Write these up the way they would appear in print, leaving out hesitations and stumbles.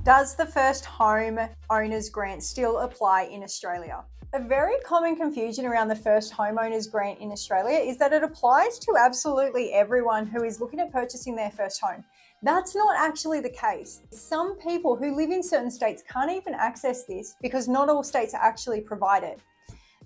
Does the first home owners grant still apply in Australia? A very common confusion around the first homeowners grant in Australia is that it applies to absolutely everyone who is looking at purchasing their first home. That's not actually the case. Some people who live in certain states can't even access this because not all states actually provide it.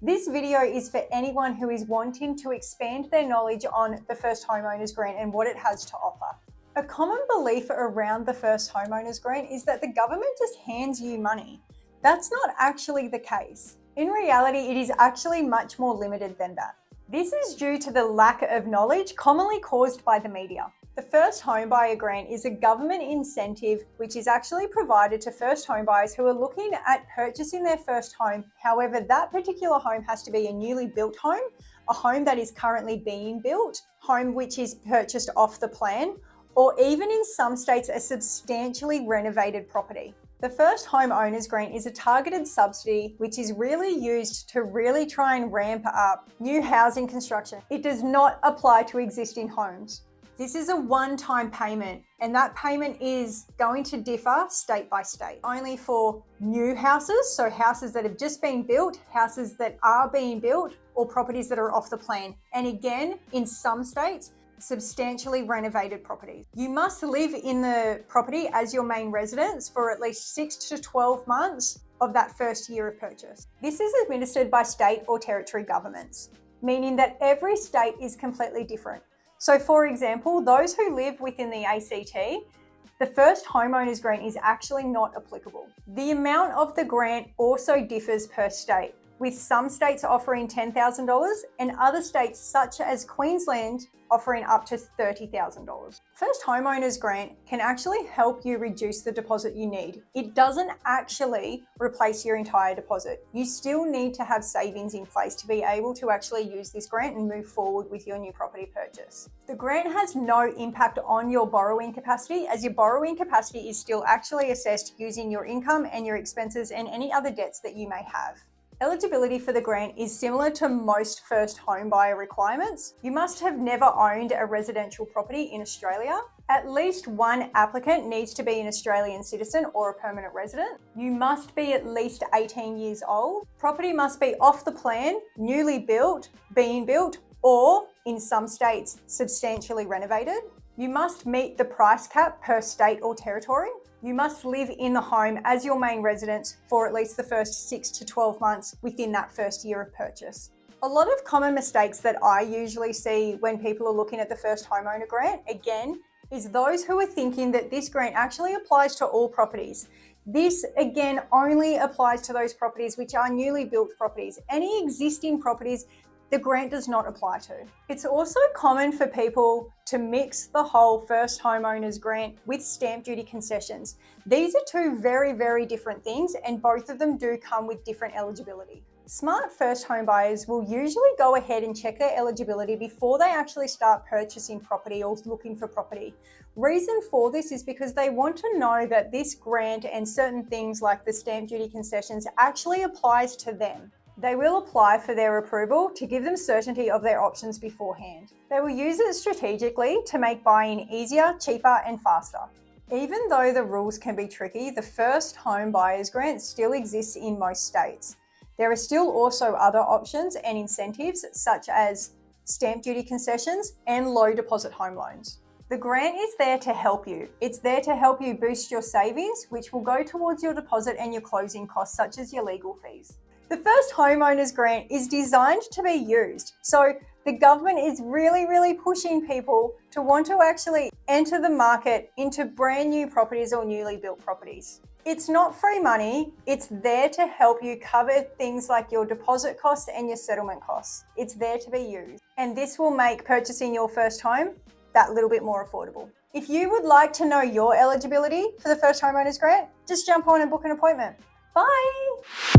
This video is for anyone who is wanting to expand their knowledge on the first homeowners grant and what it has to offer. A common belief around the first homeowners grant is that the government just hands you money. That's not actually the case. In reality, it is actually much more limited than that. This is due to the lack of knowledge commonly caused by the media. The first home buyer grant is a government incentive which is actually provided to first home buyers who are looking at purchasing their first home. However, that particular home has to be a newly built home, a home that is currently being built, home which is purchased off the plan, or even in some states, a substantially renovated property. The first home owners grant is a targeted subsidy which is really used to really try and ramp up new housing construction. It does not apply to existing homes. This is a one-time payment, and that payment is going to differ state by state. Only for new houses, so houses that have just been built, houses that are being built, or properties that are off the plan. And again, in some states, substantially renovated properties. You must live in the property as your main residence for at least 6 to 12 months of that first year of purchase. This is administered by state or territory governments, meaning that every state is completely different. So for example, those who live within the ACT, the first homeowners grant is actually not applicable. The amount of the grant also differs per state, with some states offering $10,000 and other states such as Queensland offering up to $30,000. First homeowners grant can actually help you reduce the deposit you need. It doesn't actually replace your entire deposit. You still need to have savings in place to be able to actually use this grant and move forward with your new property purchase. The grant has no impact on your borrowing capacity, as your borrowing capacity is still actually assessed using your income and your expenses and any other debts that you may have. Eligibility for the grant is similar to most first home buyer requirements. You must have never owned a residential property in Australia. At least one applicant needs to be an Australian citizen or a permanent resident. You must be at least 18 years old. Property must be off the plan, newly built, being built, or in some states, substantially renovated. You must meet the price cap per state or territory. You must live in the home as your main residence for at least the first 6 to 12 months within that first year of purchase. A lot of common mistakes that I usually see when people are looking at the first homeowner grant, again, is those who are thinking that this grant actually applies to all properties. This, again, only applies to those properties which are newly built properties. Any existing properties, the grant does not apply to. It's also common for people to mix the whole first homeowners grant with stamp duty concessions. These are two very, very different things, and both of them do come with different eligibility. Smart first home buyers will usually go ahead and check their eligibility before they actually start purchasing property or looking for property. Reason for this is because they want to know that this grant and certain things like the stamp duty concessions actually applies to them. They will apply for their approval to give them certainty of their options beforehand. They will use it strategically to make buying easier, cheaper, and faster. Even though the rules can be tricky, the first home buyers grant still exists in most states. There are still also other options and incentives such as stamp duty concessions and low deposit home loans. The grant is there to help you. It's there to help you boost your savings, which will go towards your deposit and your closing costs, such as your legal fees. The first homeowners grant is designed to be used. So the government is really pushing people to want to actually enter the market into brand new properties or newly built properties. It's not free money. It's there to help you cover things like your deposit costs and your settlement costs. It's there to be used. And this will make purchasing your first home that little bit more affordable. If you would like to know your eligibility for the first homeowners grant, just jump on and book an appointment. Bye.